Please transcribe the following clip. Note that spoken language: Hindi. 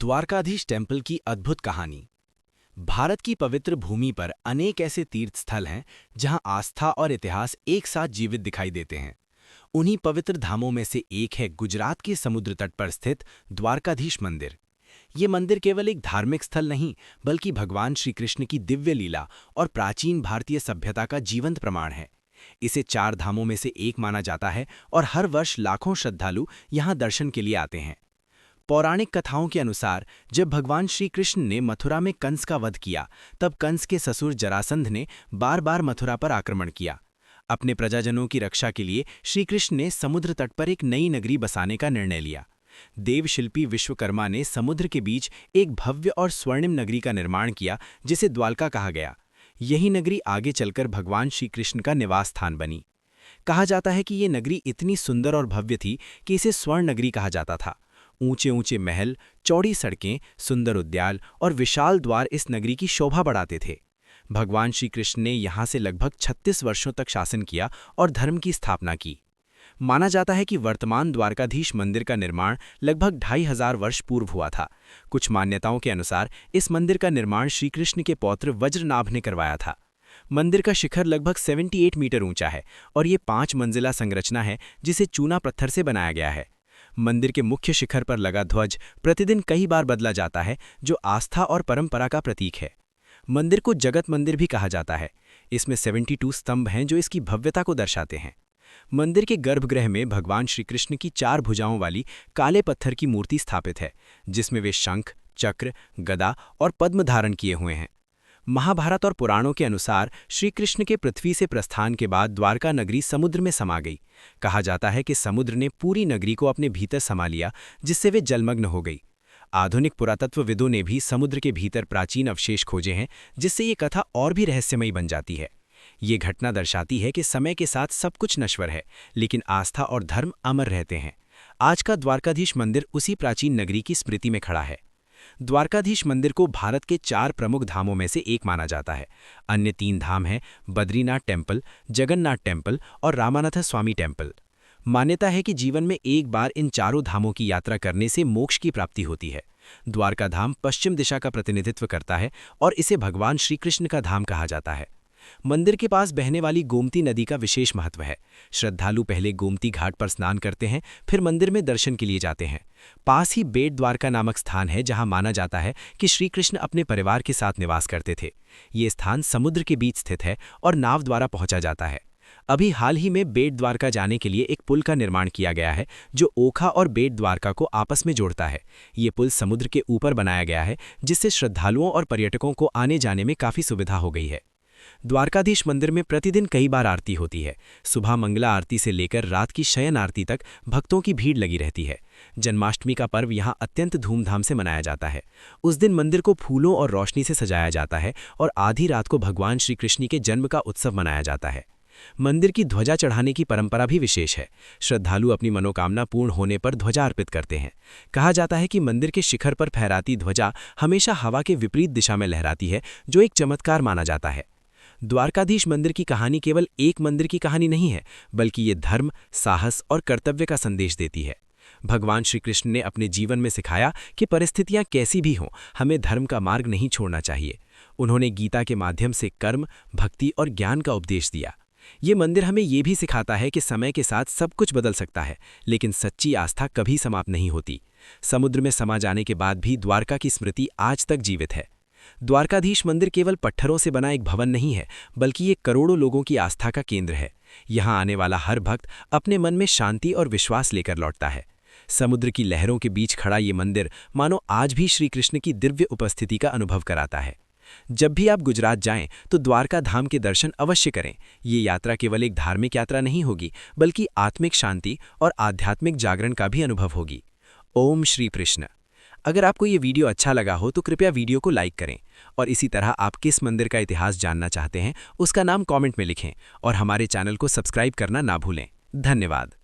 द्वारकाधीश टेम्पल की अद्भुत कहानी। भारत की पवित्र भूमि पर अनेक ऐसे तीर्थ स्थल हैं जहां आस्था और इतिहास एक साथ जीवित दिखाई देते हैं। उन्हीं पवित्र धामों में से एक है गुजरात के समुद्र तट पर स्थित द्वारकाधीश मंदिर। ये मंदिर केवल एक धार्मिक स्थल नहीं, बल्कि भगवान श्री कृष्ण की दिव्य लीला और प्राचीन भारतीय सभ्यता का जीवंत प्रमाण है। इसे 4 धामों में से एक माना जाता है और हर वर्ष लाखों श्रद्धालु यहाँ दर्शन के लिए आते हैं। पौराणिक कथाओं के अनुसार जब भगवान श्री कृष्ण ने मथुरा में कंस का वध किया, तब कंस के ससुर जरासंध ने बार बार मथुरा पर आक्रमण किया। अपने प्रजाजनों की रक्षा के लिए श्री कृष्ण ने समुद्र तट पर एक नई नगरी बसाने का निर्णय लिया। देवशिल्पी विश्वकर्मा ने समुद्र के बीच एक भव्य और स्वर्णिम नगरी का निर्माण किया, जिसे द्वारका कहा गया। यही नगरी आगे चलकर भगवान श्री कृष्ण का निवास स्थान बनी। कहा जाता है कि ये नगरी इतनी सुंदर और भव्य थी कि इसे स्वर्ण नगरी कहा जाता था। ऊंचे ऊंचे महल, चौड़ी सड़कें, सुंदर उद्यान और विशाल द्वार इस नगरी की शोभा बढ़ाते थे। भगवान श्री कृष्ण ने यहाँ से लगभग 36 वर्षों तक शासन किया और धर्म की स्थापना की। माना जाता है कि वर्तमान द्वारकाधीश मंदिर का निर्माण लगभग 2500 वर्ष पूर्व हुआ था। कुछ मान्यताओं के अनुसार इस मंदिर का निर्माण श्री कृष्ण के पौत्र वज्रनाभ ने करवाया था। मंदिर का शिखर लगभग 78 मीटर ऊंचा है और ये 5 मंजिला संरचना है, जिसे चूना पत्थर से बनाया गया है। मंदिर के मुख्य शिखर पर लगा ध्वज प्रतिदिन कई बार बदला जाता है, जो आस्था और परंपरा का प्रतीक है। मंदिर को जगत मंदिर भी कहा जाता है। इसमें 72 स्तंभ हैं जो इसकी भव्यता को दर्शाते हैं। मंदिर के गर्भगृह में भगवान श्री कृष्ण की 4 भुजाओं वाली काले पत्थर की मूर्ति स्थापित है, जिसमें वे शंख, चक्र, गदा और पद्म धारण किए हुए हैं। महाभारत और पुराणों के अनुसार श्री कृष्ण के पृथ्वी से प्रस्थान के बाद द्वारका नगरी समुद्र में समा गई। कहा जाता है कि समुद्र ने पूरी नगरी को अपने भीतर समा लिया, जिससे वे जलमग्न हो गई। आधुनिक पुरातत्वविदों ने भी समुद्र के भीतर प्राचीन अवशेष खोजे हैं, जिससे ये कथा और भी रहस्यमयी बन जाती है। ये घटना दर्शाती है कि समय के साथ सब कुछ नश्वर है, लेकिन आस्था और धर्म अमर रहते हैं। आज का द्वारकाधीश मंदिर उसी प्राचीन नगरी की स्मृति में खड़ा है। द्वारकाधीश मंदिर को भारत के 4 प्रमुख धामों में से एक माना जाता है। अन्य 3 धाम हैं बद्रीनाथ टेम्पल, जगन्नाथ टेम्पल और रामानाथ स्वामी टेम्पल। मान्यता है कि जीवन में एक बार इन चारों धामों की यात्रा करने से मोक्ष की प्राप्ति होती है। द्वारका धाम पश्चिम दिशा का प्रतिनिधित्व करता है और इसे भगवान श्री कृष्ण का धाम कहा जाता है। मंदिर के पास बहने वाली गोमती नदी का विशेष महत्व है। श्रद्धालु पहले गोमती घाट पर स्नान करते हैं, फिर मंदिर में दर्शन के लिए जाते हैं। पास ही बेट द्वारका नामक स्थान है, जहां माना जाता है कि श्री कृष्ण अपने परिवार के साथ निवास करते थे। ये स्थान समुद्र के बीच स्थित है और नाव द्वारा पहुंचा जाता है। अभी हाल ही में बेट द्वारका जाने के लिए एक पुल का निर्माण किया गया है, जो ओखा और बेट द्वारका को आपस में जोड़ता है। ये पुल समुद्र के ऊपर बनाया गया है, जिससे श्रद्धालुओं और पर्यटकों को आने जाने में काफ़ी सुविधा हो गई है। द्वारकाधीश मंदिर में प्रतिदिन कई बार आरती होती है। सुबह मंगला आरती से लेकर रात की शयन आरती तक भक्तों की भीड़ लगी रहती है। जन्माष्टमी का पर्व यहाँ अत्यंत धूमधाम से मनाया जाता है। उस दिन मंदिर को फूलों और रोशनी से सजाया जाता है और आधी रात को भगवान श्री कृष्ण के जन्म का उत्सव मनाया जाता है। मंदिर की ध्वजा चढ़ाने की परंपरा भी विशेष है। श्रद्धालु अपनी मनोकामना पूर्ण होने पर ध्वजा अर्पित करते हैं। कहा जाता है कि मंदिर के शिखर पर फहराती ध्वजा हमेशा हवा के विपरीत दिशा में लहराती है, जो एक चमत्कार माना जाता है। द्वारकाधीश मंदिर की कहानी केवल एक मंदिर की कहानी नहीं है, बल्कि ये धर्म, साहस और कर्तव्य का संदेश देती है। भगवान श्री कृष्ण ने अपने जीवन में सिखाया कि परिस्थितियां कैसी भी हों, हमें धर्म का मार्ग नहीं छोड़ना चाहिए। उन्होंने गीता के माध्यम से कर्म, भक्ति और ज्ञान का उपदेश दिया। ये मंदिर हमें ये भी सिखाता है कि समय के साथ सब कुछ बदल सकता है, लेकिन सच्ची आस्था कभी समाप्त नहीं होती। समुद्र में समा जाने के बाद भी द्वारका की स्मृति आज तक जीवित है। द्वारकाधीश मंदिर केवल पत्थरों से बना एक भवन नहीं है, बल्कि ये करोड़ों लोगों की आस्था का केंद्र है। यहाँ आने वाला हर भक्त अपने मन में शांति और विश्वास लेकर लौटता है। समुद्र की लहरों के बीच खड़ा ये मंदिर मानो आज भी श्री कृष्ण की दिव्य उपस्थिति का अनुभव कराता है। जब भी आप गुजरात जाएं, तो द्वारका धाम के दर्शन अवश्य करें। ये यात्रा केवल एक धार्मिक यात्रा नहीं होगी, बल्कि आत्मिक शांति और आध्यात्मिक जागरण का भी अनुभव होगी। ओम श्री कृष्ण। अगर आपको ये वीडियो अच्छा लगा हो तो कृपया वीडियो को लाइक करें और इसी तरह आप किस मंदिर का इतिहास जानना चाहते हैं उसका नाम कमेंट में लिखें और हमारे चैनल को सब्सक्राइब करना ना भूलें। धन्यवाद।